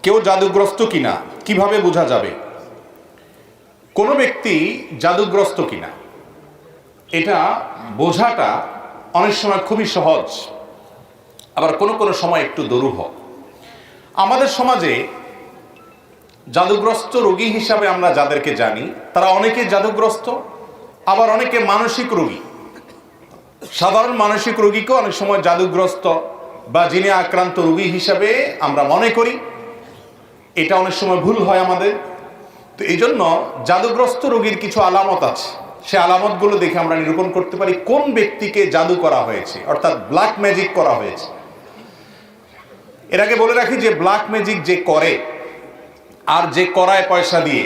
কেউ জাদুগ্রস্ত কিনা কিভাবে বোঝা যাবে? কোনো ব্যক্তি জাদুগ্রস্ত কিনা এটা বোঝাটা অনেক সময় খুবই সহজ, আবার কোনো কোনো সময় একটু দুরূহ। আমাদের সমাজে জাদুগ্রস্ত রোগী হিসাবে আমরা যাদেরকে জানি তারা অনেকে জাদুগ্রস্ত, আবার অনেকে মানসিক রোগী। সাধারণ মানসিক রোগীকেও অনেক সময় জাদুগ্রস্ত বা জিনে আক্রান্ত রোগী হিসাবে আমরা মনে করি। এটা অনেক সময় ভুল হয় আমাদের। তো এই জন্য জাদুগ্রস্ত রোগীর কিছু আলামত আছে, সে আলামতগুলো দেখে আমরা নিরূপণ করতে পারি কোন ব্যক্তিকে জাদু করা হয়েছে, অর্থাৎ ব্ল্যাক ম্যাজিক করা হয়েছে। এর আগে বলে রাখি যে ব্ল্যাক ম্যাজিক যে করে আর যে করায় পয়সা দিয়ে,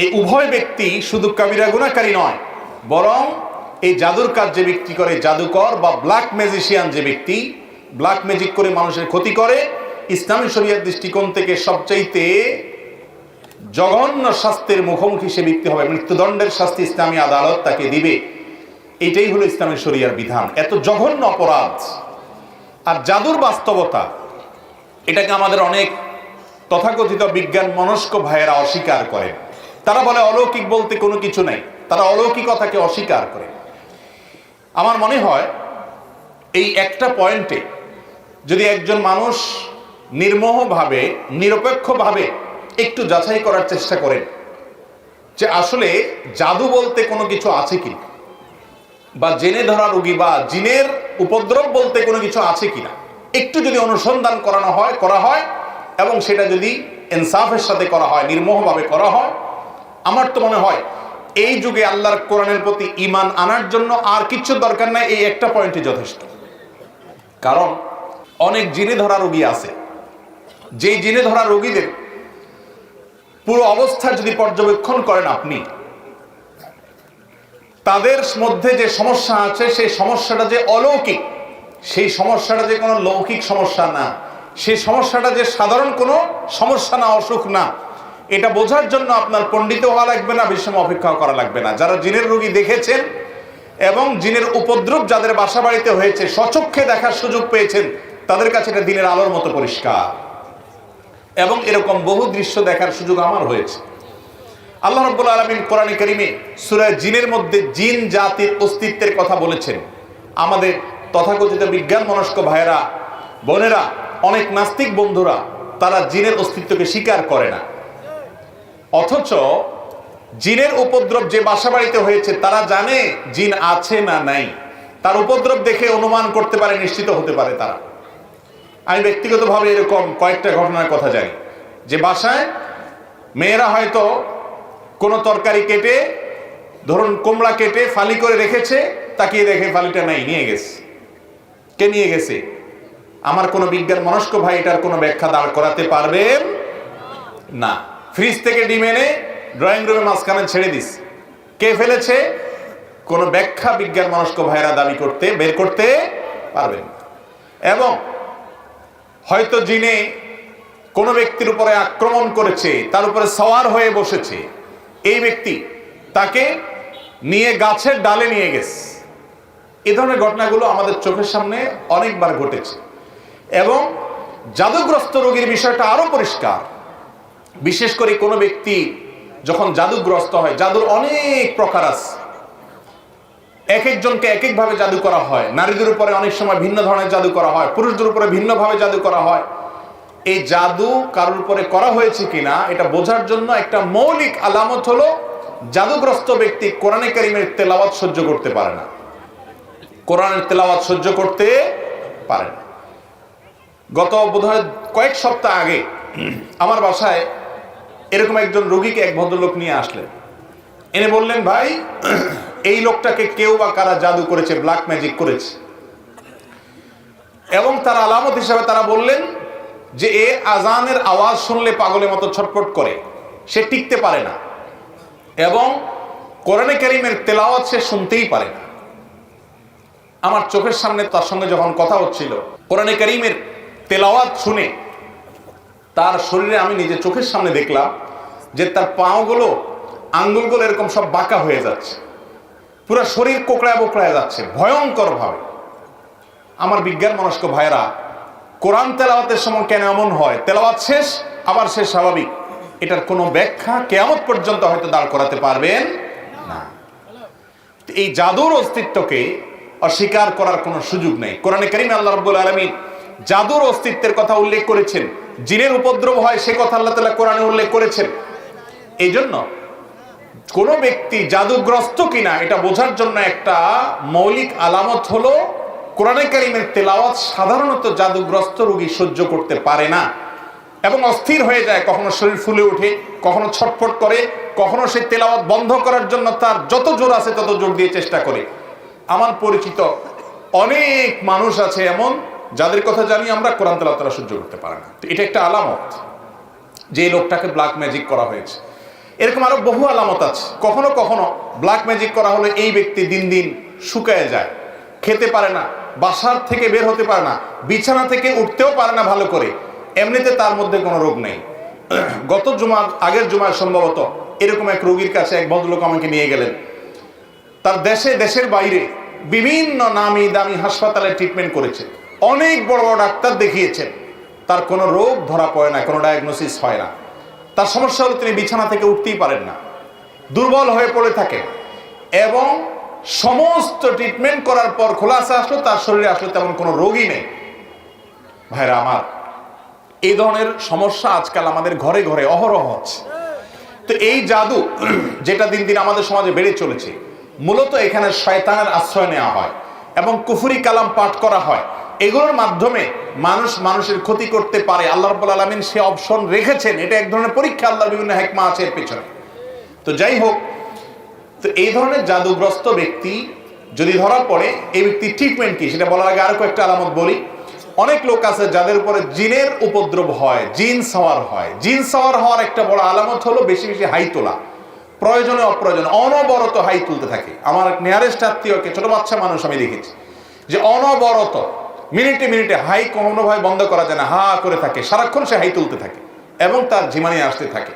এই উভয় ব্যক্তি শুধু কবিরা গুনাহকারী নয়, বরং এই জাদুর কাজ যে ব্যক্তি করে, জাদুকর বা ব্ল্যাক ম্যাজিশিয়ান যে ব্যক্তি ব্ল্যাক ম্যাজিক করে মানুষের ক্ষতি করে, ইসলামী শরীয়ত দৃষ্টিকোণ থেকে সবচাইতে জঘন্য শাস্তির মুখোমুখি সে ব্যক্তি হবে। মৃত্যুদণ্ডের শাস্তি ইসলামী আদালত তাকে দিবে। এটাই হলো ইসলামী শরীয়র বিধান। এত জঘন্য অপরাধ। আর জাদুর বাস্তবতা, এটাকে আমাদের অনেক তথাকথিত বিজ্ঞান মনস্ক ভাইয়েরা অস্বীকার করে। তারা বলে অলৌকিক বলতে কোনো কিছু নাই, তারা অলৌকিকতাকে অস্বীকার করে। আমার মনে হয় এই একটা পয়েন্টে যদি একজন মানুষ নির্মোহভাবে নিরপেক্ষভাবে একটু যাচাই করার চেষ্টা করেন যে আসলে জাদু বলতে কোনো কিছু আছে কিনা, বা জেনে ধরা রোগী বা জিনের উপদ্রব বলতে কোনো কিছু আছে কিনা, একটু যদি অনুসন্ধান করা হয় এবং সেটা যদি ইনসাফের সাথে করা হয়, নির্মোহভাবে করা হয়, আমার তো মনে হয় এই যুগে আল্লাহর কোরআনের প্রতি ঈমান আনার জন্য আর কিছু দরকার নাই, এই একটা পয়েন্টই যথেষ্ট। কারণ অনেক জিনে ধরা রোগী আছে, যেই জিনে ধরা রোগীদের পুরো অবস্থা যদি পর্যবেক্ষণ করেন আপনি, তাদের মধ্যে যে সমস্যা আছে সেই সমস্যাটা যে অলৌকিক, সেই সমস্যাটা যে কোনো লৌকিক সমস্যা না, সেই সমস্যাটা যে সাধারণ কোনো সমস্যা না, অসুখ না, এটা বোঝার জন্য আপনার পণ্ডিত হওয়া লাগবে না, বেশি সময় অপেক্ষা করা লাগবে না। যারা জিনের রোগী দেখেছেন এবং জিনের উপদ্রব যাদের বাসা বাড়িতে হয়েছে, স্বচক্ষে দেখার সুযোগ পেয়েছেন, তাদের কাছে এটা দিনের আলোর মতো পরিষ্কার। এবং এরকম বহু দৃশ্য দেখার সুযোগ আমার হয়েছে। আল্লাহ রাব্বুল আলামিন কোরআনে কারীমে সূরা জিনের মধ্যে জিন জাতির অস্তিত্বের কথা বলেছেন। আমাদের তথাকথিত বিজ্ঞান মনস্ক ভাইয়েরা, বোনেরা, অনেক নাস্তিক বন্ধুরা, তারা জিনের অস্তিত্বকে স্বীকার করে না। অথচ জিনের উপদ্রব যে বাসা বাড়িতে হয়েছে তারা জানে জিন আছে না নাই, তার উপদ্রব দেখে অনুমান করতে পারে, নিশ্চিত হতে পারে তারা। আমি ব্যক্তিগতভাবে এরকম কয়েকটা ঘটনার কথা জানি যে বাসায় মেয়েরা হয়তো কোনো তরকারি কেটে, ধরুন কুমড়া কেটে ফালি করে রেখেছে, তাকিয়ে দেখে ফালিটা নাই, নিয়ে গেছে। কে নিয়ে গেছে? আমার কোনো বিজ্ঞান মনস্ক ভাই এটার কোনো ব্যাখ্যা দাঁড় করাতে পারবেন না। ফ্রিজ থেকে ডিম এনে ড্রয়িং রুমে মাঝখানে ছেড়ে দিস, কে ফেলেছে? কোনো ব্যাখ্যা বিজ্ঞান মনস্ক ভাইরা বের করতে পারবেন। এবং হয়তো জিনে কোনো ব্যক্তির উপরে আক্রমণ করেছে, তার উপরে সওয়ার হয়ে বসেছে, এই ব্যক্তি তাকে নিয়ে গাছের ডালে নিয়ে গেছে। এই ধরনের ঘটনাগুলো আমাদের চোখের সামনে অনেকবার ঘটেছে। এবং জাদুগ্রস্ত রোগীর বিষয়টা আরো পরিষ্কার। বিশেষ করে কোনো ব্যক্তি যখন জাদুগ্রস্ত হয়, জাদুর অনেক প্রকার আছে, এক একজনকে এক একভাবে জাদু করা হয়। নারীদের উপরে অনেক সময় ভিন্ন ধরনের জাদু করা হয়, পুরুষদের উপরে ভিন্নভাবে জাদু করা হয়। এই জাদু কারোর উপরে করা হয়েছে কিনা এটা বোঝার জন্য একটা মৌলিক আলামত হলো জাদুগ্রস্ত ব্যক্তি কোরআনে কারীমের তেলাওয়াত সহ্য করতে পারে না, কোরআনের তেলাওয়াত সহ্য করতে পারে না। গত বোধহয় কয়েক সপ্তাহ আগে আমার বাসায় এরকম একজন রোগীকে এক ভদ্রলোক নিয়ে আসলেন, এনে বললেন, ভাই এই লোকটাকে কেউ বা কারা জাদু করেছে, ব্ল্যাক ম্যাজিক করেছে। এবং তার আলামত হিসাবে তারা বললেন যে এ আজানের আওয়াজ শুনলে পাগলের মতো ছটফট করে, সে টিকতে পারে না, এবং কোরআনে কারীমের তেলাওয়াত সে শুনতেই পারে না। আমার চোখের সামনে তার সঙ্গে যখন কথা হচ্ছিল, কোরআনে কারীমের তেলাওয়াত শুনে তার শরীরে আমি নিজে চোখের সামনে দেখলাম যে তার পাগুলো, আঙ্গুলগুলো এরকম সব বাঁকা হয়ে যাচ্ছে, পুরো শরীর কোকড়ায় বোকড়ায় যাচ্ছে ভয়ঙ্কর ভাবে। আমার বিজ্ঞান মনস্ক ভাইয়েরা কোরআন তেলাওয়াতের সময় কেন এমন হয়, তেলাওয়াত শেষ আবার সে স্বাভাবিক, এটার কোনো ব্যাখ্যা কিয়ামত পর্যন্ত হয়তো দাঁড় করাতে পারবেন না। এই জাদুর অস্তিত্বকে অস্বীকার করার কোনো সুযোগ নেই। কোরআনে কারিমে আল্লাহ রাব্বুল আলামিন জাদুর অস্তিত্বের কথা উল্লেখ করেছেন, জিনের উপদ্রব হয় সে কথা আল্লাহ তাআলা কোরআনে উল্লেখ করেছেন। এই জন্য কোন ব্যক্তি জাদুগ্রস্ত কিনা এটা বোঝার জন্য একটা মৌলিক আলামত হলো কোরআনে কারিমের তেলাওয়াত সাধারণত জাদুগ্রস্ত রোগী সহ্য করতে পারে না এবং অস্থির হয়ে যায়, কখনো শরীর ফুলে ওঠে, কখনো ছটফট করে, কখনো সে তেলাওয়াত বন্ধ করার জন্য তার যত জোর আছে তত জোর দিয়ে চেষ্টা করে। আমার পরিচিত অনেক মানুষ আছে এমন যাদের কথা জানি আমরা, কোরআন তেলাওয়াত তারা সহ্য করতে পারে না। তো এটা একটা আলামত যে লোকটাকে ব্ল্যাক ম্যাজিক করা হয়েছে। এরকম আরো বহু আলামত আছে। কখনো কখনো ব্ল্যাক ম্যাজিক করা হলে এই ব্যক্তি দিন দিন শুকায় যায়, খেতে পারে না, বাসার থেকে বের হতে পারে না, বিছানা থেকে উঠতেও পারে না ভালো করে। এমনিতে তার মধ্যে কোনো রোগ নেই। গত আগের জুমায় সম্ভবত এরকম এক রোগীর কাছে এক ভদ্রলোক আমাকে নিয়ে গেলেন। তার দেশের বাইরে বিভিন্ন নামি দামি হাসপাতালে ট্রিটমেন্ট করেছে, অনেক বড় বড় ডাক্তার দেখিয়েছেন, তার কোনো রোগ ধরা পড়ে না, কোনো ডায়াগনোসিস হয় না। তার সমস্যা হলো তিনি বিছানা থেকে উঠতেই পারেন না, দুর্বল হয়ে পড়ে থাকেন এবং সমস্ত ট্রিটমেন্ট করার পর খোলাসা আসলো তার শরীরে আসলে তেমন কোনো রোগই নেই। ভাইরা আমার, এই ধরনের সমস্যা আজকাল আমাদের ঘরে ঘরে অহরহ হচ্ছে। তো এই জাদু যেটা দিন দিন আমাদের সমাজে বেড়ে চলেছে, মূলত এখানে শয়তানের আশ্রয় নেওয়া হয় এবং কুফরি কালাম পাঠ করা হয়। এগুলোর মাধ্যমে মানুষের ক্ষতি করতে পারে। আল্লাহ রাব্বুল আলামিন সে অপশন রেখেছেন, এটা এক ধরনের পরীক্ষা, আল্লাহর বিভিন্ন হিকমা আছে এর পেছনে। তো যাই হোক, তো এই ধরনের জাদুগ্রস্ত ব্যক্তি যদি ধরা পড়ে, এই ব্যক্তি ট্রিটমেন্ট কি সেটা বলার আগে আরো কয়েকটা আলামত বলি। অনেক লোক আছে যাদের উপরে জিনের উপদ্রব হয়, জিন সাওয়ার হয়। জিন সাওয়ার হওয়ার একটা বড় আলামত হলো বেশি বেশি হাই তোলা, প্রয়োজনে অপ্রয়োজনে অনবরত হাই তুলতে থাকে। আমার নিয়ারেস্ট আত্মীয়কে, ছোট বাচ্চা মানুষ আমি দেখেছি যে অনবরত মিনিটে মিনিটে হাই কোনোভাবে বন্ধ করা যায় না, হা করে থাকে, সারাক্ষণ সে হাই তুলতে থাকে এবং তার ঝিমানি আসতে থাকে।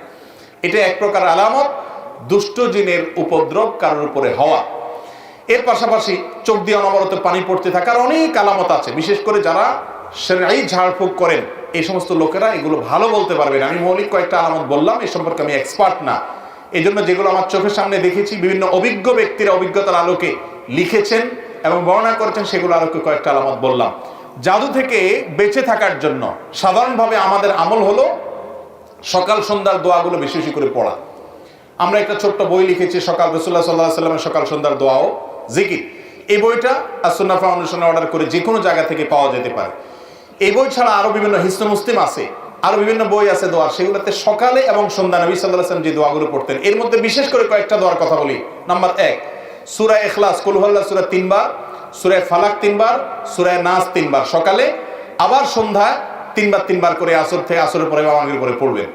এটা এক প্রকার আলামত দুষ্ট জিনের উপদ্রব কারোর উপরে হওয়া। এর পাশাপাশি চোখ দিয়ে অনবরত পানি পড়তে থাকার অনেক আলামত আছে। বিশেষ করে যারা শরঈ ঝাড়ফুঁক করেন এই সমস্ত লোকেরা এগুলো ভালো বলতে পারবেন। আমি মৌলিক কয়েকটা আলামত বললাম, এই সম্পর্কে আমি এক্সপার্ট না। এই জন্য যেগুলো আমার চোখের সামনে দেখেছি, বিভিন্ন অভিজ্ঞ ব্যক্তিরা অভিজ্ঞতার আলোকে লিখেছেন এবং বর্ণনা করেছেন, সেগুলো আলোকে কয়েকটা আলামত বললাম। জাদু থেকে বেঁচে থাকার জন্য সাধারণভাবে আমাদের আমল হলো সকাল সন্ধ্যার দোয়াগুলো বেশি বেশি করে পড়া। আমরা একটা ছোট্ট বই লিখেছি, সকাল রাসূলুল্লাহ সাল্লাল্লাহু আলাইহি ওয়াসাল্লামের সকাল সন্ধ্যার দোয়া ও জিকির। এই বইটা আস-সুন্নাহ ফাউন্ডেশনে অর্ডার করে যে কোনো জায়গা থেকে পাওয়া যেতে পারে। এই বই ছাড়া আরো বিভিন্ন হিসনুল মুসলিম আছে, আরো বিভিন্ন বই আছে দোয়া, সেগুলোতে সকালে এবং সন্ধ্যা নবী সাল্লাল্লাহু আলাইহি ওয়াসাল্লাম যে দোয়াগুলো পড়তেন, এর মধ্যে বিশেষ করে কয়েকটা দোয়ার কথা বলি। নাম্বার 1, সূরা ইখলাস, কুল হুয়াল্লাহু সূরা 3 বার, সূরা ফালাক 3 বার, সূরা নাস 3 বার সকালে, আবার সন্ধ্যায় 3 বার করে আসরের পরে বা মাগরিবের পরে পড়বেন।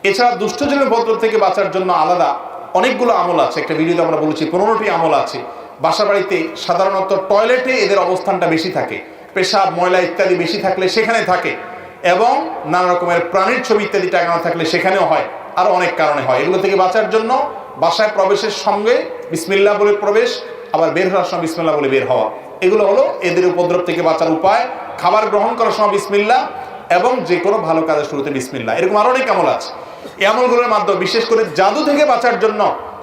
এছাড়া দুষ্টজনের উপদ্রব থেকে বাঁচার জন্য আলাদা অনেকগুলো আমল আছে। একটা ভিডিওতে আমরা বলেছি 15টি আমল আছে। বাসা বাড়িতে সাধারণত টয়লেটে এদের অবস্থানটা বেশি থাকে, পেশাব ময়লা ইত্যাদি বেশি থাকলে সেখানে থাকে, এবং নানা রকমের প্রাণীর ছবি ইত্যাদি টাঙানো থাকলে সেখানেও হয়, আরো অনেক কারণে হয়। এগুলো থেকে বাঁচার জন্য বাসায় প্রবেশের সঙ্গে বিসমিল্লাহ বলে প্রবেশ, আবার বের হওয়ার সময় বিসমিল্লাহ বলে বের হওয়া, এগুলো হলো এদের উপদ্রব থেকে বাঁচার উপায়। খাবার গ্রহণ করার সময় বিসমিল্লাহ এবং যে কোনো ভালো কাজের শুরুতে বিসমিল্লাহ। এরকম আরো অনেক আমল আছে। এই আমলগুলোর মাধ্যমে বিশেষ করে জাদু থেকে বাঁচার জন্য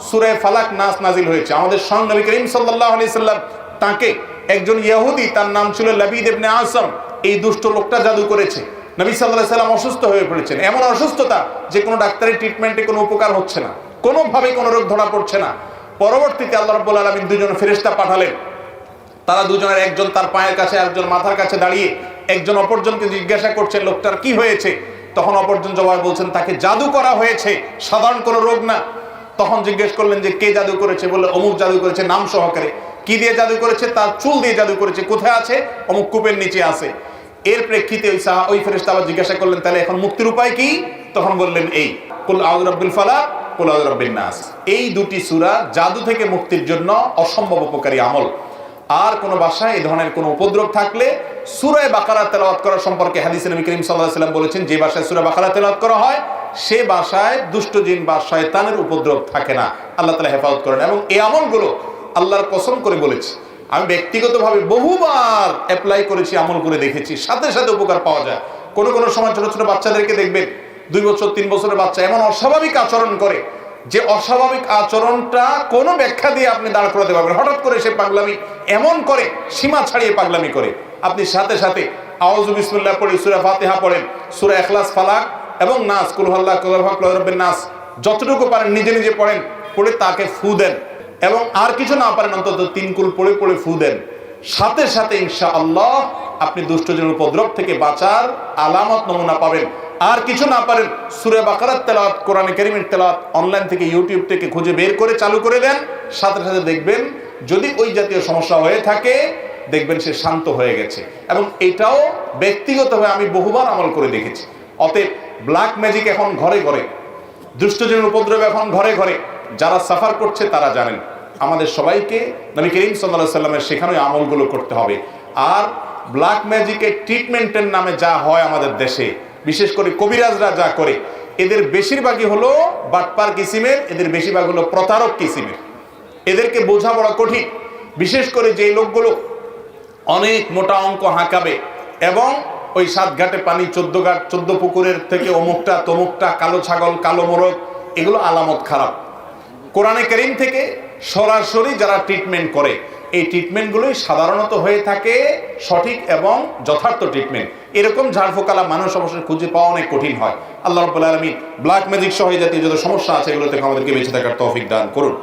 সূরা ফালাক নাস নাজিল হয়েছে। আমাদের স্বয়ং নবী করিম সাল্লাল্লাহু আলাইহি সাল্লাম, তাকে একজন ইহুদি, তার নাম ছিল লাবিদ ইবনে আসম, এই দুষ্ট লোকটা জাদু করেছে। নবী সাল্লাল্লাহু আলাইহি সাল্লাম অসুস্থ হয়ে পড়েছেন, এমন অসুস্থতা যে কোনো ডাক্তারি ট্রিটমেন্টে কোনো উপকার হচ্ছে না, কোনোভাবে কোনো রোগ ধরা পড়ছে না। পরবর্তীতে আল্লাহ রাব্বুল আলামিন দুজন ফেরেশতা পাঠালেন। তারা দুজনের একজন তার পায়ের কাছে, আরেকজন মাথার কাছে দাঁড়িয়ে একজন অপরজনকে জিজ্ঞাসা করছেন লোকটার কি হয়েছে। তখন অপরজন জবাব বলছেন তাকে জাদু করা হয়েছে, সাধারণ কোনো রোগ না। তখন জিজ্ঞেস করলেন যে কে জাদু করেছে, বললে অমুক জাদু করেছে নাম সহকারে। কি দিয়ে জাদু করেছে? তার চুল দিয়ে জাদু করেছে। কোথায় আছে? অমুক কূপের নিচে আছে। এর প্রেক্ষিতে ওই ফেরেশতা আবার জিজ্ঞাসা করলেন তাহলে এখন মুক্তির উপায় কি? তখন বললেন এই কুল আউযু বিরাব্বিল ফালাক, কুল আউযু বিরাব্বিন নাস। এই দুটি সূরা জাদু থেকে মুক্তির জন্য অসম্ভব উপকারী আমল। আর কোন বাসায় এই ধরনের কোন উপদ্রব থাকলে সূরা বাকারা তেলাওয়াত করার সম্পর্কে হাদিসে নবী করিম সাল্লাল্লাহু আলাইহি ওয়াসাল্লাম বলেছেন, যে বাসায় সূরা বাকারা তেলাওয়াত করা হয় সে বাসায় দুষ্ট জিন বা শয়তানের উপদ্রব থাকে না। আল্লাহ তাআলা হেফাজত করেন। এবং এই আমলগুলো আল্লাহর কসম করে বলেছে, আমি ব্যক্তিগতভাবে বহুবার অ্যাপ্লাই করেছি, আমল করে দেখেছি, সাথে সাথে উপকার পাওয়া যায়। কোনো কোনো সময় ছোট ছোট বাচ্চাদেরকে দেখবেন 2 বছর 3 বছরের বাচ্চা এমন অস্বাভাবিক আচরণ করে যে অস্বাভাবিক আচরণটা কোনো ব্যাখ্যা দিয়ে আপনি দাঁড় করাতে পারবেন। হঠাৎ করে সে পাগলামি এমন করে, সীমা ছাড়িয়ে পাগলামি করে, আপনি সাথে সাথে আউযু বিসমিল্লাহ পড়ে সূরা ফাতিহা পড়েন, সূরা ইখলাস, ফালাক এবং নাস, কুল হুয়াল্লাহু আহাদ, রাব্বিন নাস, যতটুকু পারেন নিজে নিজে পড়েন, পড়ে তাকে ফু দেন, এবং আর কিছু না পারেন অন্তত 3 কুল পড়ে পড়ে ফু দেন। সাথে সাথে ইনশাআল্লাহ আপনি দুষ্টজনের উপদ্রব থেকে বাঁচার আলামত নমুনা পাবেন। আর কিছু না পারেন সূরা বাকারার তেলাওয়াত, কোরআনে কারীমের তেলাওয়াত অনলাইন থেকে, ইউটিউব থেকে খুঁজে বের করে চালু করে দেন। সাথে সাথে দেখবেন যদি ওই জাতীয় সমস্যা হয়ে থাকে, দেখবেন সে শান্ত হয়ে গেছে। এবং এটাও ব্যক্তিগতভাবে আমি বহুবার আমল করে দেখেছি। অতএব ব্ল্যাক ম্যাজিক এখন ঘরে ঘরে, দুষ্টজনের উপদ্রব এখন ঘরে ঘরে, যারা সাফার করছে তারা জানেন। আমাদের সবাইকে নবী করিম সাল্লাল্লাহু আলাইহি ওয়াসাল্লামের শেখানো আমলগুলো করতে হবে। আর ব্ল্যাক ম্যাজিকের ট্রিটমেন্টের নামে যা হয় আমাদের দেশে, বিশেষ করে কবিরাজরা যা করে, এদের বেশিরভাগই হলো বাটপার কিসিমের, এদের বেশিরভাগ হলো প্রতারক কিসিমের। এদেরকে বোঝা বড় কঠিন, বিশেষ করে যে লোকগুলো অনেক মোটা অঙ্ক হাঁকাবে এবং ওই 7 ঘাটে পানি 14 ঘাট, 14 পুকুরের থেকে অমুকটা তমুকটা, কালো ছাগল, কালো মোরগ, এগুলো আলামত খারাপ। কোরআনে কারীম থেকে সরাসরি যারা ট্রিটমেন্ট করে, এই ট্রিটমেন্টগুলোই সাধারণত হয়ে থাকে সঠিক এবং যথার্থ ট্রিটমেন্ট। এরকম ঝাড়ফুঁকালা মানুষ অবশ্যই খুঁজে পাওয়া অনেক কঠিন হয়। আল্লাহ রাব্বুল আলামিন ব্ল্যাক ম্যাজিক সহ এই জাতীয় যত সমস্যা আছে এগুলো থেকে আমাদেরকে বেঁচে থাকার তৌফিক দান করুন।